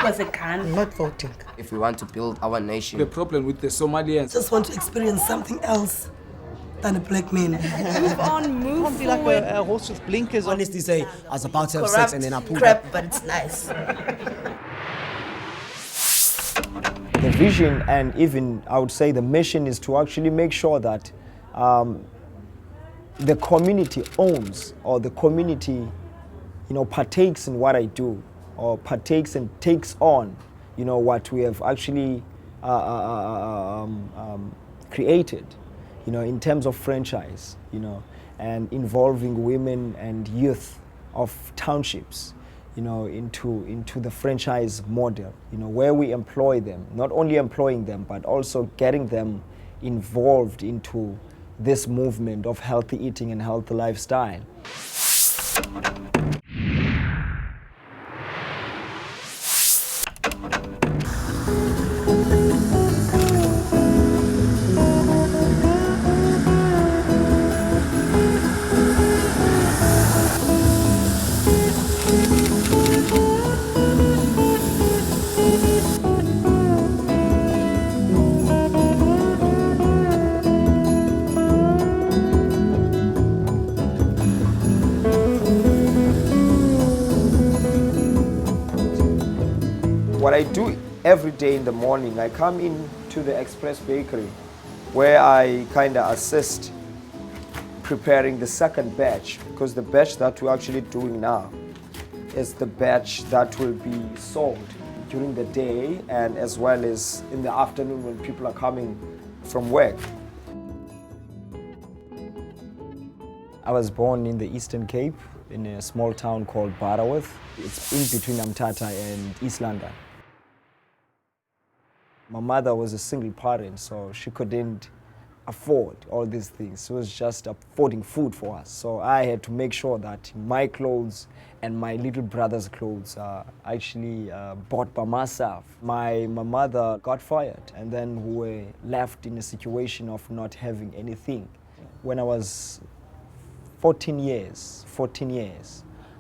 It was a gun. I'm not voting. If we want to build our nation. The problem with the Somalians. Just want to experience something else than a black man. Move on, move Can't be like a horse with blinkers on. Honestly say, I was about to have sex and then I pulled crap, up. but it's nice. The vision and even I would say the mission is to actually make sure that the community owns or the community, partakes in what I do or partakes and takes on, what we have actually created, in terms of franchise, and involving women and youth of townships, into the franchise model, where we employ them, not only employing them, but also getting them involved into this movement of healthy eating and healthy lifestyle. What I do every day in the morning, I come into the Express Bakery where I kind of assist preparing the second batch, because the batch that we're actually doing now is the batch that will be sold during the day and as well as in the afternoon when people are coming from work. I was born in the Eastern Cape in a small town called Baraworth. It's in between Amtata and East London. My mother was a single parent, so she couldn't afford all these things. She was just affording food for us. So I had to make sure that my clothes and my little brother's clothes are actually bought by myself. My mother got fired, and then we were left in a situation of not having anything. When I was 14 years,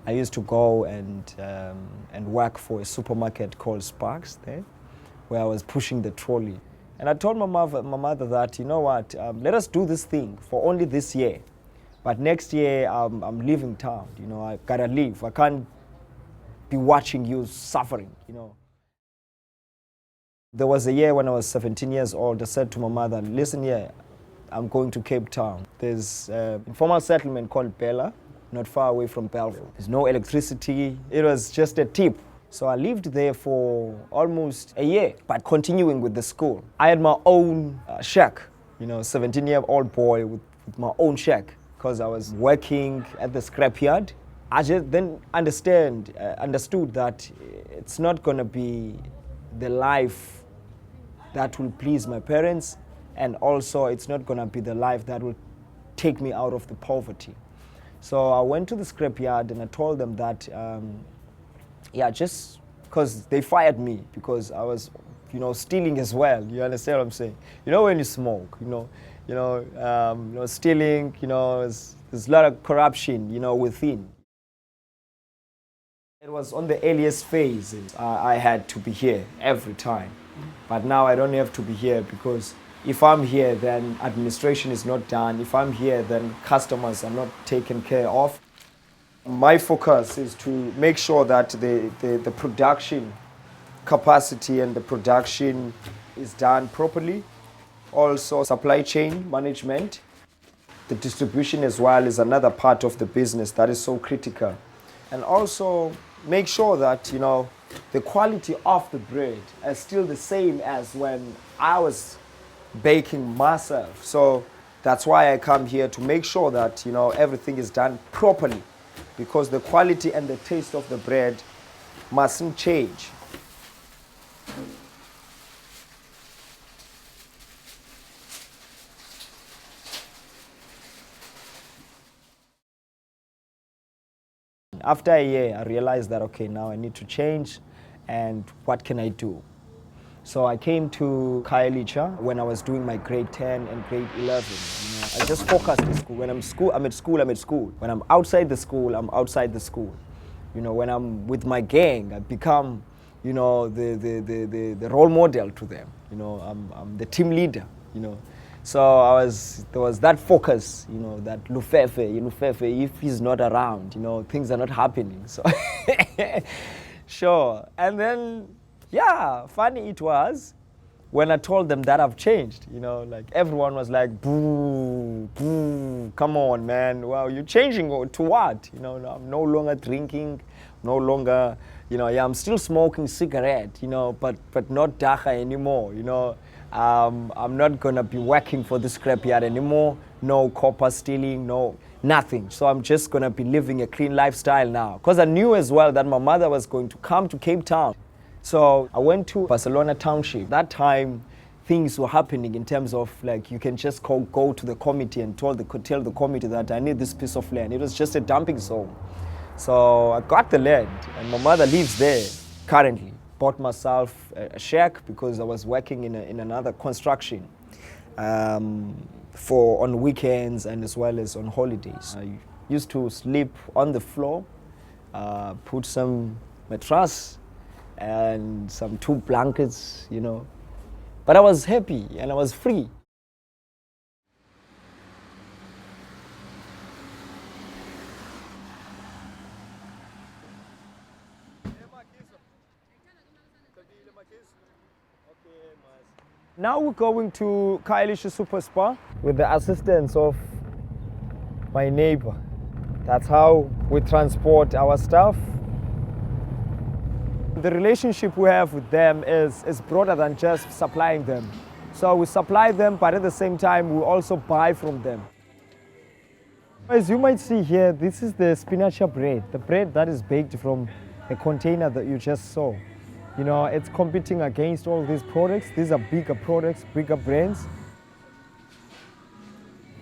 I used to go and work for a supermarket called Sparks there, where I was pushing the trolley. And I told my mother that, you know what, let us do this thing for only this year. But next year, I'm leaving town, I gotta leave. I can't be watching you suffering, There was a year when I was 17 years old, I said to my mother, listen here, I'm going to Cape Town. There's an informal settlement called Bella, not far away from Belleville. There's no electricity, it was just a tip. So I lived there for almost a year, but continuing with the school. I had my own shack, 17-year-old boy with my own shack, because I was working at the scrapyard. I just then understood that it's not gonna be the life that will please my parents, and also it's not gonna be the life that will take me out of the poverty. So I went to the scrapyard and I told them that, just because they fired me because I was, stealing as well. You understand what I'm saying? When you smoke, stealing, there's a lot of corruption, within. It was on the earliest phase. I had to be here every time. But now I don't have to be here, because if I'm here, then administration is not done. If I'm here, then customers are not taken care of. My focus is to make sure that the production capacity and the production is done properly. Also, supply chain management. The distribution as well is another part of the business that is so critical. And also make sure that, the quality of the bread is still the same as when I was baking myself. So that's why I come here, to make sure that, everything is done properly, because the quality and the taste of the bread mustn't change. After a year, I realized that, okay, now I need to change, and what can I do? So I came to Khayelitsha when I was doing my grade 10 and grade 11. I just focused in school. When I'm at school. When I'm outside the school, I'm outside the school. When I'm with my gang, I become, you know, the role model to them. You know, I'm the team leader, you know. So there was that focus, you know, that Lufefe, if he's not around, you know, things are not happening. So, sure. And then, yeah, funny it was when I told them that I've changed, you know, like everyone was like, boo, boo, come on, man. Wow, you're changing to what? You know, I'm no longer drinking, no longer, you know, yeah, I'm still smoking cigarette, you know, but not dacha anymore, you know. I'm not gonna be working for the scrapyard anymore. No copper stealing, no nothing. So I'm just gonna be living a clean lifestyle now. Because I knew as well that my mother was going to come to Cape Town. So I went to Barcelona Township. That time, things were happening in terms of like you can just go to the committee and tell the committee that I need this piece of land. It was just a dumping zone. So I got the land, and my mother lives there currently. Bought myself a shack because I was working in another construction for on weekends and as well as on holidays. I used to sleep on the floor, put some mattress and some 2 blankets, you know. But I was happy and I was free. Now we're going to Khayelitsha Super Spa with the assistance of my neighbor. That's how we transport our stuff. The relationship we have with them is broader than just supplying them. So we supply them, but at the same time, we also buy from them. As you might see here, this is the spinach bread, the bread that is baked from the container that you just saw. You know, it's competing against all these products. These are bigger products, bigger brands.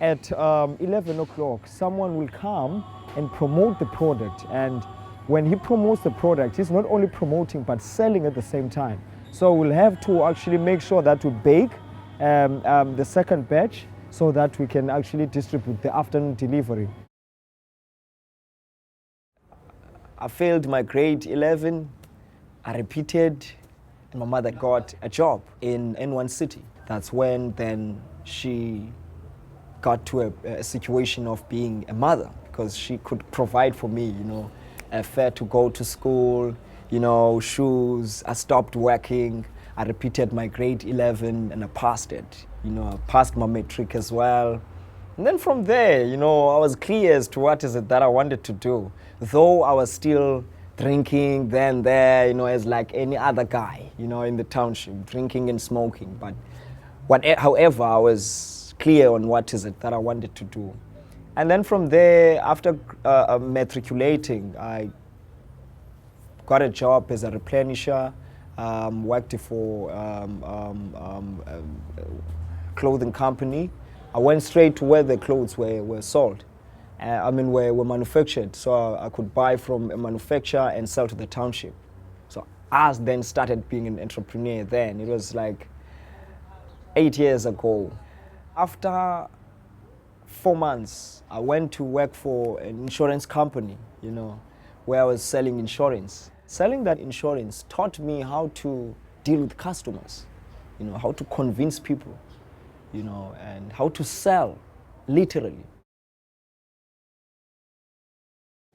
At 11 o'clock, someone will come and promote the product. And when he promotes the product, he's not only promoting, but selling at the same time. So we'll have to actually make sure that we bake the second batch so that we can actually distribute the afternoon delivery. I failed my grade 11. I repeated, and my mother got a job in one city. That's when then she got to a situation of being a mother, because she could provide for me, you know, a fare to go to school, you know, shoes. I stopped working. I repeated my grade 11 and I passed it. You know, I passed my matric as well. And then from there, you know, I was clear as to what is it that I wanted to do. Though I was still drinking then there, you know, as like any other guy, you know, in the township, drinking and smoking. But however, I was clear on what is it that I wanted to do. And then from there, after matriculating, I got a job as a replenisher, worked for a clothing company. I went straight to where the clothes were sold. Were manufactured, so I could buy from a manufacturer and sell to the township. So I then started being an entrepreneur then. It was like 8 years ago. After 4 months, I went to work for an insurance company, you know, where I was selling insurance. Selling that insurance taught me how to deal with customers, you know, how to convince people, you know, and how to sell, literally.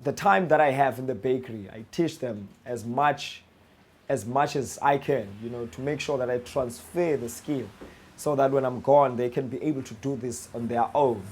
The time that I have in the bakery, I teach them as much as I can, you know, to make sure that I transfer the skill so that when I'm gone, they can be able to do this on their own.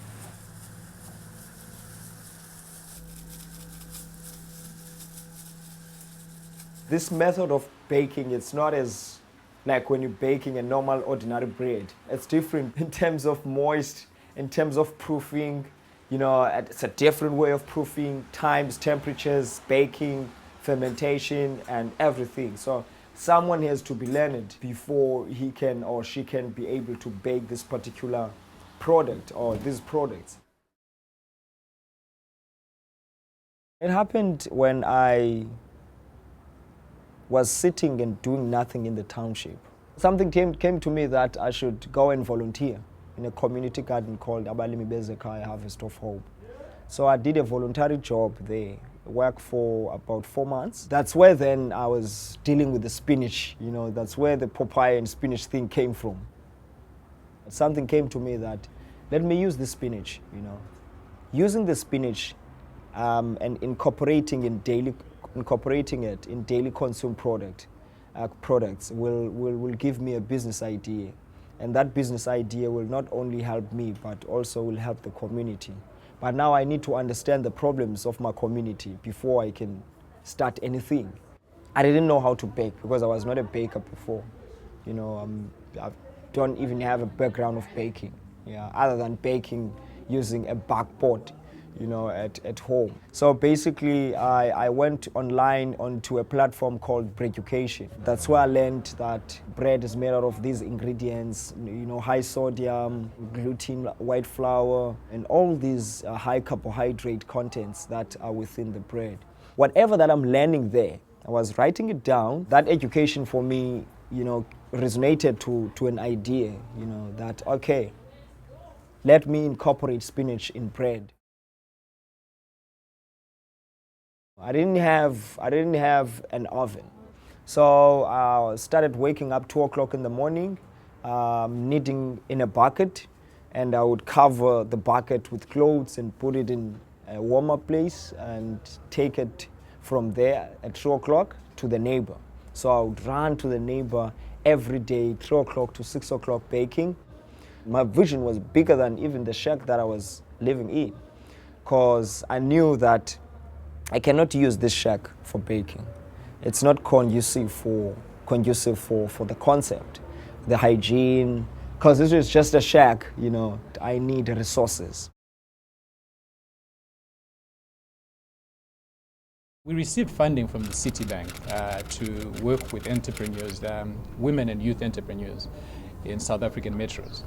This method of baking, it's not as like when you're baking a normal ordinary bread. It's different in terms of moist, in terms of proofing. You know, it's a different way of proofing, times, temperatures, baking, fermentation, and everything. So someone has to be learned before he can or she can be able to bake this particular product or these products. It happened when I was sitting and doing nothing in the township. Something came to me that I should go and volunteer in a community garden called Abalimi Bezekhaya Harvest of Hope. So I did a voluntary job there work for about 4 months. That's where then I was dealing with the spinach, that's where the papaya and spinach thing came from. Something came to me that, let me use the spinach, Using the spinach and incorporating it in daily consume products will give me a business idea. And that business idea will not only help me, but also will help the community. But now I need to understand the problems of my community before I can start anything. I didn't know how to bake because I was not a baker before. I don't even have a background of baking, other than baking using a backboard, at home. So basically, I went online onto a platform called Breaducation. That's where I learned that bread is made out of these ingredients, high sodium, gluten, white flour, and all these high carbohydrate contents that are within the bread. Whatever that I'm learning there, I was writing it down. That education for me, resonated to an idea, that, okay, let me incorporate spinach in bread. I didn't have an oven. So I started waking up 2 o'clock in the morning, kneading in a bucket, and I would cover the bucket with clothes and put it in a warmer place and take it from there at 2 o'clock to the neighbor. So I would run to the neighbor every day, 3 o'clock to 6 o'clock baking. My vision was bigger than even the shack that I was living in, because I knew that I cannot use this shack for baking. It's not conducive for the concept, the hygiene, because this is just a shack, I need resources. We received funding from the Citibank to work with entrepreneurs, women and youth entrepreneurs in South African metros.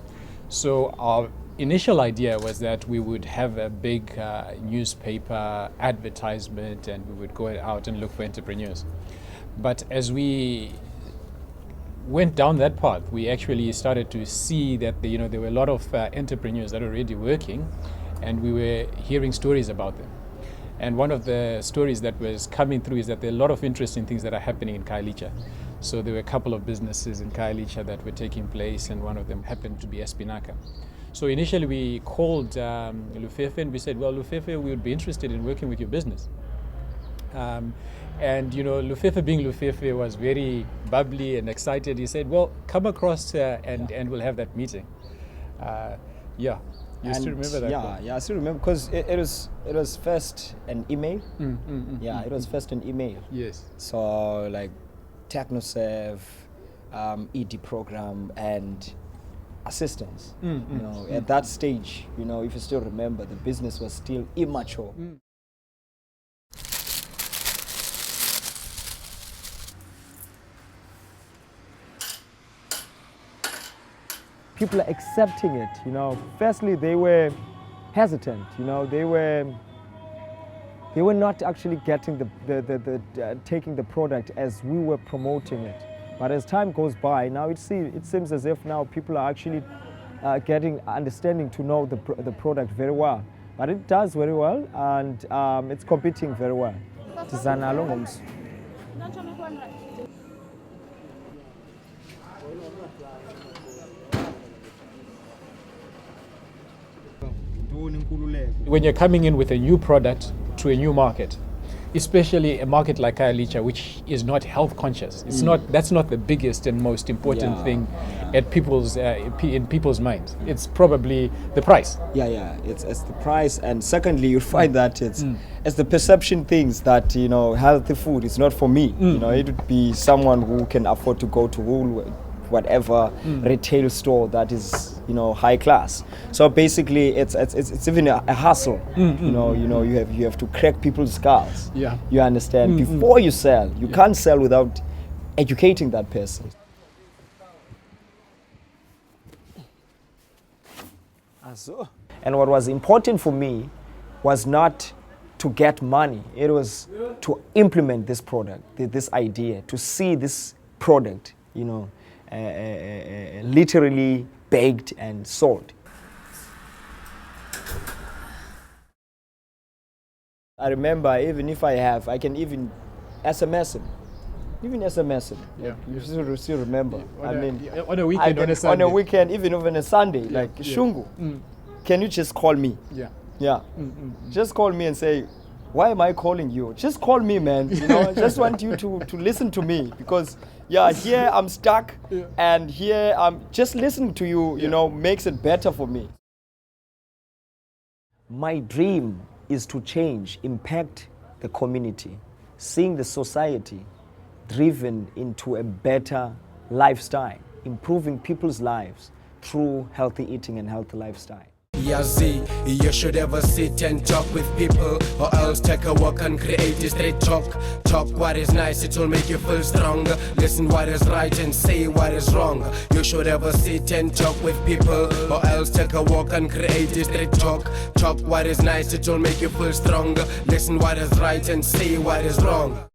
So our initial idea was that we would have a big newspaper advertisement and we would go out and look for entrepreneurs. But as we went down that path, we actually started to see that there were a lot of entrepreneurs that were already working, and we were hearing stories about them. And one of the stories that was coming through is that there are a lot of interesting things that are happening in Khayelitsha. So there were a couple of businesses in Khayelitsha that were taking place, and one of them happened to be Espinaca. So initially we called Lufefe and we said, well, Lufefe, we would be interested in working with your business. And Lufefe, being Lufefe, was very bubbly and excited. He said, well, come across and we'll have that meeting. You still remember that? Yeah, I still remember, because it was first an email. It was first an email. Yes. So like TechnoServe, ED program, and assistance. At that stage, if you still remember, the business was still immature. People are accepting it, Firstly, they were hesitant, They were not actually getting taking the product as we were promoting it. But as time goes by, now it seems as if now people are actually understanding to know the product very well. But it does very well, and it's competing very well. When you're coming in with a new product to a new market, especially a market like Khayelitsha, which is not health conscious, that's not the biggest and most important thing at in people's minds. It's probably the price. It's the price, and secondly, you find that it's the perception things that healthy food is not for me. It would be someone who can afford to go to whatever retail store that is high class. So basically it's even a hustle. You have to crack people's skulls. You understand? Before you sell, you can't sell without educating that person. And what was important for me was not to get money. It was to implement this product, this idea, to see this product, literally baked and sold. I remember, even if I can even SMS him. Even SMS him. Yeah. You still remember. On I a- mean, yeah, on a weekend, on a Sunday. On a weekend, even on a Sunday, Yeah, like, yeah. Shungu, can you just call me? Yeah. Yeah. Just call me and say, why am I calling you? Just call me, man. You know, I just want you to listen to me because, yeah, here I'm stuck and here I'm just listening to you, you know, makes it better for me. My dream is to change, impact the community, seeing the society driven into a better lifestyle, improving people's lives through healthy eating and healthy lifestyle. Yazi, you should ever sit and talk with people, or else take a walk and create a straight talk. Talk what is nice, it will make you feel stronger. Listen what is right and say what is wrong. You should ever sit and talk with people, or else take a walk and create a straight talk. Talk what is nice, it will make you feel stronger. Listen what is right and say what is wrong.